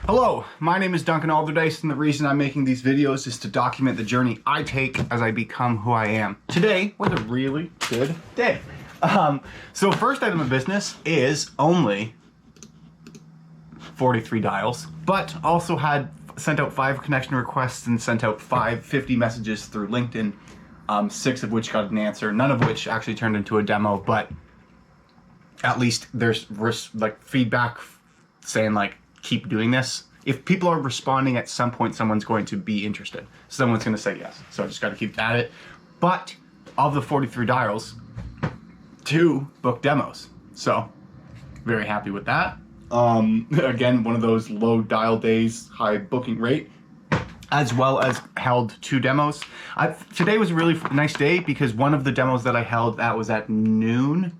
Hello, my name is Duncan Alderdice, and the reason I'm making these videos is to document the journey I take as I become who I am. Today was a really good day. So first item of business is only 43 dials, but also had sent out 5 connection requests and sent out 50 messages through LinkedIn, 6 of which got an answer, none of which actually turned into a demo, but at least there's like feedback saying like, keep doing this. If people are responding at some point, someone's going to be interested. Someone's going to say yes. So I just got to keep at it. But of the 43 dials, 2 booked demos. So very happy with that. Again, one of those low dial days, high booking rate, as well as held 2 demos. Today was a really nice day because one of the demos that I held, that was at noon.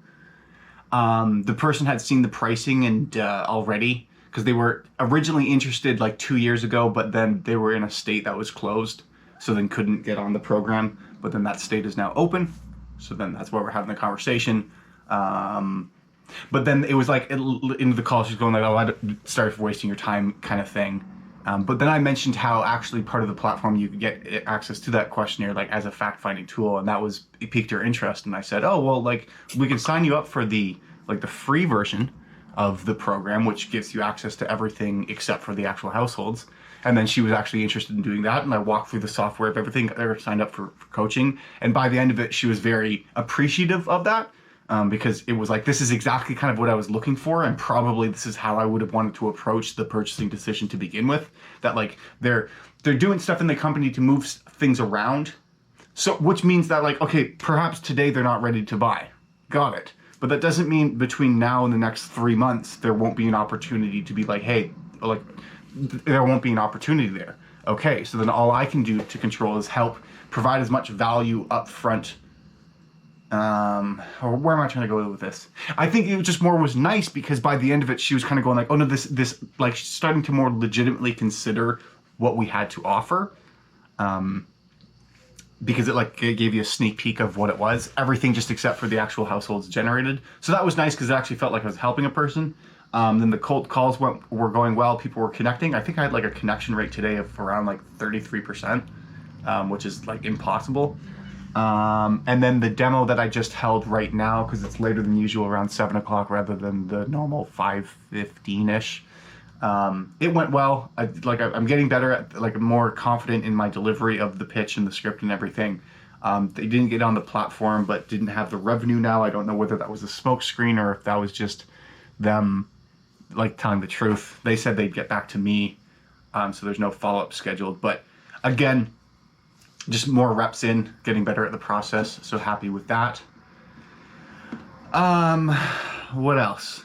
The person had seen the pricing and already, because they were originally interested like 2 years ago, but then they were in a state that was closed, so then couldn't get on the program. But then that state is now open, so then that's why we're having the conversation. But then it was like into the call, she's going like, "Oh, I started wasting your time," kind of thing. But then I mentioned how actually part of the platform you could get access to that questionnaire like as a fact-finding tool, and it piqued her interest. And I said, "Oh, well, like we can sign you up for the free version of the program, which gives you access to everything except for the actual households." And then she was actually interested in doing that, and I walked through the software of everything, got her signed up for coaching, and by the end of it, she was very appreciative of that, because it was like, this is exactly kind of what I was looking for, and probably this is how I would have wanted to approach the purchasing decision to begin with, that like they're doing stuff in the company to move things around, so which means that like, okay, perhaps today they're not ready to buy. Got it. But that doesn't mean between now and the next 3 months, there won't be an opportunity to be like, hey, like, there won't be an opportunity there. Okay, so then all I can do to control is help provide as much value up front. Or where am I trying to go with this? I think it just was nice because by the end of it, she was kind of going like, oh no, this, like starting to more legitimately consider what we had to offer. Because it gave you a sneak peek of what it was. Everything just except for the actual households generated. So that was nice because it actually felt like I was helping a person. Then the cold calls were going well. People were connecting. I think I had like a connection rate today of around like 33%, which is like impossible. And then the demo that I just held right now, because it's later than usual, around 7 o'clock rather than the normal 5:15-ish. It went well. I'm getting better at more confident in my delivery of the pitch and the script and everything. They didn't get on the platform, but didn't have the revenue now. I don't know whether that was a smoke screen or if that was just them like telling the truth. They said they'd get back to me, so there's no follow-up scheduled. But again, just more reps in, getting better at the process. So happy with that. What else?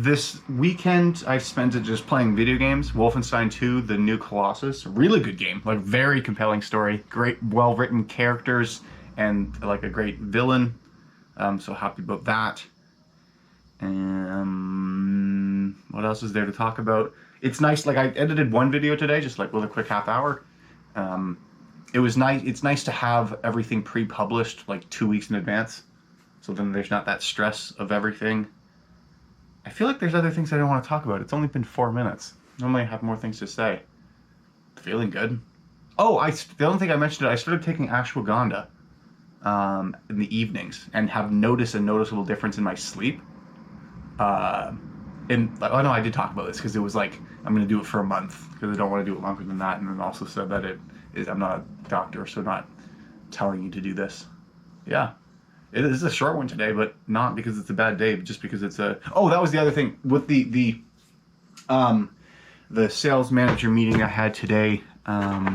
This weekend I spent it just playing video games. Wolfenstein 2, The New Colossus. Really good game. Like very compelling story. Great, well-written characters and like a great villain. So happy about that. What else is there to talk about? It's nice, like I edited one video today, just like with a quick half hour. It was nice. It's nice to have everything pre-published like 2 weeks in advance. So then there's not that stress of everything. I feel like there's other things I don't want to talk about. It's only been 4 minutes. Normally I have more things to say. Feeling good. Oh, the only thing I mentioned, I started taking ashwagandha in the evenings and have noticed a noticeable difference in my sleep. Oh no, I did talk about this because it was like, I'm going to do it for a month because I don't want to do it longer than that. And then also said that I'm not a doctor, so not telling you to do this. Yeah. It is a short one today, but not because it's a bad day, but just because it's a... Oh, that was the other thing. With the sales manager meeting I had today,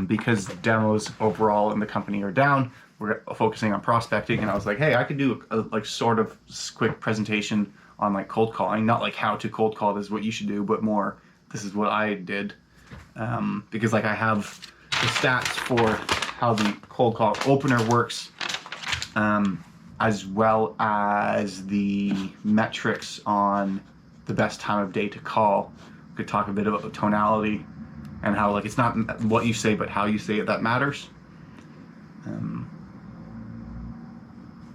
because demos overall in the company are down, we're focusing on prospecting, and I was like, hey, I could do a sort of quick presentation on like cold calling. Not like how to cold call, this is what you should do, but more, this is what I did. Because like I have the stats for how the cold call opener works, as well as the metrics on the best time of day to call. We could talk a bit about the tonality and how like it's not what you say but how you say it that matters.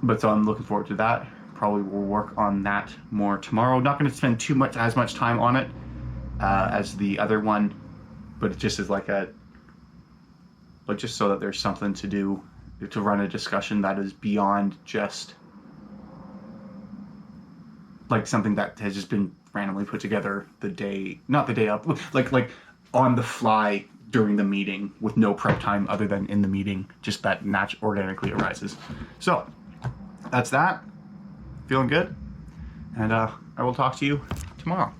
But so I'm looking forward to that. probably will work on that more tomorrow. Not going to spend as much time on it as the other one, but it just is just so that there's something to do, to run a discussion that is beyond just like something that has just been randomly put together not the day up, like on the fly during the meeting with no prep time other than in the meeting, just that organically arises. So that's that. Feeling good, and I will talk to you tomorrow.